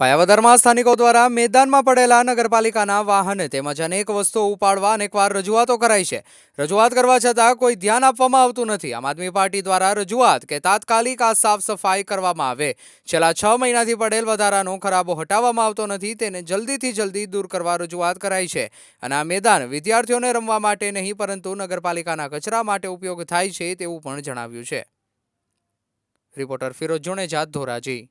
પાયાવદરમાં સ્થાનિકો દ્વારા મેદાનમાં પડેલા નગરપાલિકાના વાહન તેમજ અનેક વસ્તુઓ ઉપાડવા અનેકવાર રજૂઆતો કરાઈ છે। રજૂઆત કરવા છતાં કોઈ ધ્યાન આપવામાં આવતું નથી। આમ આદમી પાર્ટી દ્વારા રજૂઆત કે તાત્કાલિક આ સાફ સફાઈ કરવામાં આવે। છેલ્લા 6 મહિનાથી પડેલ વધારાનો ખરાબો હટાવવામાં આવતો નથી, તેને જલ્દીથી જલ્દી દૂર કરવા રજૂઆત કરાઈ છે। અને આ મેદાન વિદ્યાર્થીઓને રમવા માટે નહીં પરંતુ નગરપાલિકાના કચરા માટે ઉપયોગ થાય છે તેવું પણ જણાવ્યું છે। રિપોર્ટર ફિરોજ જોનેજા, ધોરાજી।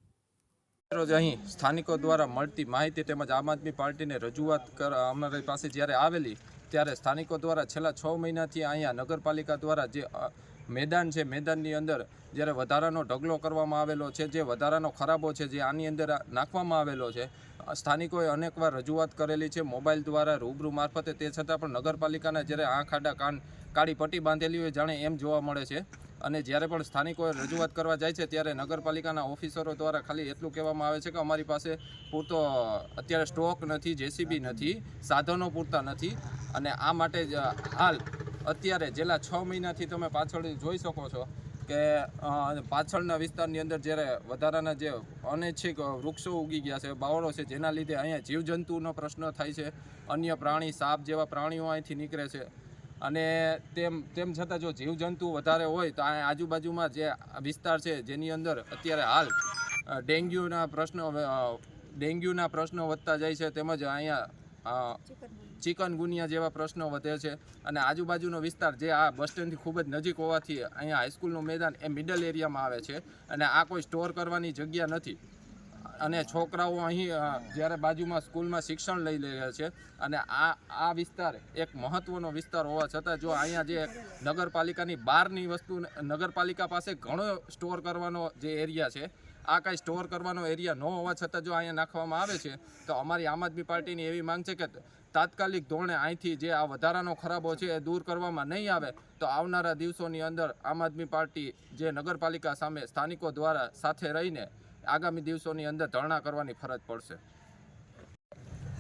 રોજ અહીં સ્થાનિકો દ્વારા મળતી માહિતી તેમજ આમ આદમી પાર્ટીને રજૂઆત અમારી પાસે જ્યારે આવેલી ત્યારે સ્થાનિકો દ્વારા છેલ્લા 6 મહિનાથી અહીંયા નગરપાલિકા દ્વારા જે મેદાન છે, મેદાનની અંદર જ્યારે વધારાનો ઢગલો કરવામાં આવેલો છે, જે વધારાનો ખરાબો છે જે આની અંદર નાખવામાં આવેલો છે, સ્થાનિકોએ અનેકવાર રજૂઆત કરેલી છે મોબાઈલ દ્વારા, રૂબરૂ મારફતે। તે છતાં પણ નગરપાલિકાના જ્યારે આંખ આડા કાળી પટ્ટી બાંધેલી હોય જાણે એમ જોવા મળે છે। અને જ્યારે પણ સ્થાનિકોએ રજૂઆત કરવા જાય છે ત્યારે નગરપાલિકાના ઓફિસરો દ્વારા ખાલી એટલું કહેવામાં આવે છે કે અમારી પાસે પૂરતો અત્યારે સ્ટોક નથી, જેસીબી નથી, સાધનો પૂરતા નથી। અને આ માટે જ હાલ અત્યારે છેલ્લા 6 મહિનાથી તમે પાછળ જોઈ શકો છો કે પાછળના વિસ્તારની અંદર જ્યારે વધારાના જે અનૈચ્છિક વૃક્ષો ઉગી ગયા છે, બાવળો છે, જેના લીધે અહીંયા જીવજંતુનો પ્રશ્ન થાય છે, અન્ય પ્રાણી, સાપ જેવા પ્રાણીઓ અહીંથી નીકળે છે। અને તેમ છતાં જો જીવજંતુ વધારે હોય તો આ આજુબાજુમાં જે વિસ્તાર છે જેની અંદર અત્યારે હાલ ડેન્ગ્યુના પ્રશ્નો વધતા જાય છે, તેમજ અહીંયા ચિકનગુનિયા જેવા પ્રશ્નો વધે છે। અને આજુબાજુનો વિસ્તાર જે આ બસ સ્ટેન્ડથી ખૂબ જ નજીક હોવાથી અહીંયા હાઈસ્કૂલનું મેદાન એ મિડલ એરિયામાં આવે છે અને આ કોઈ સ્ટોર કરવાની જગ્યા નથી। અને છોકરાઓ અહીં જ્યારે બાજુમાં સ્કૂલમાં શિક્ષણ લઈ રહ્યા છે અને આ વિસ્તાર એક મહત્ત્વનો વિસ્તાર હોવા છતાં જો અહીંયા જે નગરપાલિકાની બહારની વસ્તુ, નગરપાલિકા પાસે ઘણો સ્ટોર કરવાનો જે એરિયા છે, આ કાંઈ સ્ટોર કરવાનો એરિયા ન હોવા છતાં જો અહીંયા નાખવામાં આવે છે તો અમારી આમ આદમી પાર્ટીની એવી માંગ છે કે તાત્કાલિક ધોરણે અહીંથી જે આ વધારાનો ખરાબો છે એ દૂર કરવામાં નહીં આવે તો આવનારા દિવસોની અંદર આમ આદમી પાર્ટી જે નગરપાલિકા સામે સ્થાનિકો દ્વારા સાથે રહીને આગામી દિવસોની અંદર ધરણા કરવાની ફરજ પડશે।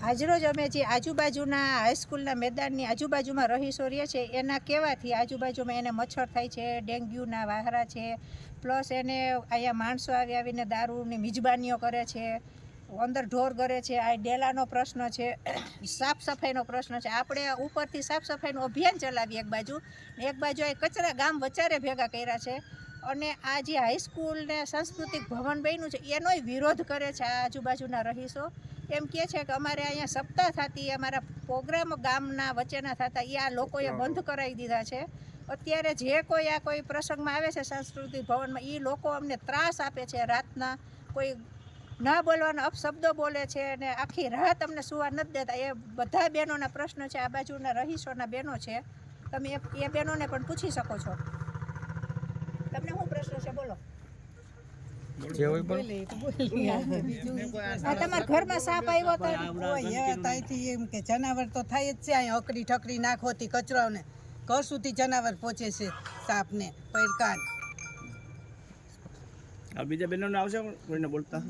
આજરોજ અમે જે આજુબાજુના હાઈસ્કૂલના મેદાનની આજુબાજુમાં રહીશો રહે છે એના કહેવાથી આજુબાજુમાં એને મચ્છર થાય છે, ડેન્ગ્યુના વાહરા છે, પ્લસ એને અહીંયા માણસો આવીને દારૂની મિજબાનીઓ કરે છે, અંદર ઢોર કરે છે, આ ડેલાનો પ્રશ્ન છે, સાફ સફાઈનો પ્રશ્ન છે। આપણે ઉપરથી સાફ સફાઈનું અભિયાન ચલાવીએ એક બાજુ આ કચરા ગામ વચારે ભેગા કર્યા છે અને આ જે હાઈસ્કૂલ ને સાંસ્કૃતિક ભવન બન્યું છે એનોય વિરોધ કરે છે આ આજુબાજુના રહીશો। એમ કહે છે કે અમારે અહીંયા સપ્તાહ થતી, અમારા પ્રોગ્રામ ગામના વચ્ચેના થતા એ આ લોકોએ બંધ કરાવી દીધા છે। અત્યારે જે કોઈ પ્રસંગમાં આવે છે સાંસ્કૃતિક ભવનમાં એ લોકો અમને ત્રાસ આપે છે, રાતના કોઈ ના બોલવાના અપશબ્દો બોલે છે અને આખી રાત અમને સુવા નથી દેતા। એ બધા બહેનોના પ્રશ્નો છે, આ બાજુના રહીશોના બહેનો છે, તમે એ બહેનોને પણ પૂછી શકો છો। તમને શું પ્રશ્ન છે બોલો? તમારા ઘરમાં સાપ આવ્યો તો એમ કે જનાવર તો થાય જ છે, અહીંયા અકડી ઠકડી નાખોથી કચરાને ઘર સુધી જનાવર પહોંચે છે, સાપને પડકાટ। બીજા બહેનોને આવશે કોઈને બોલતા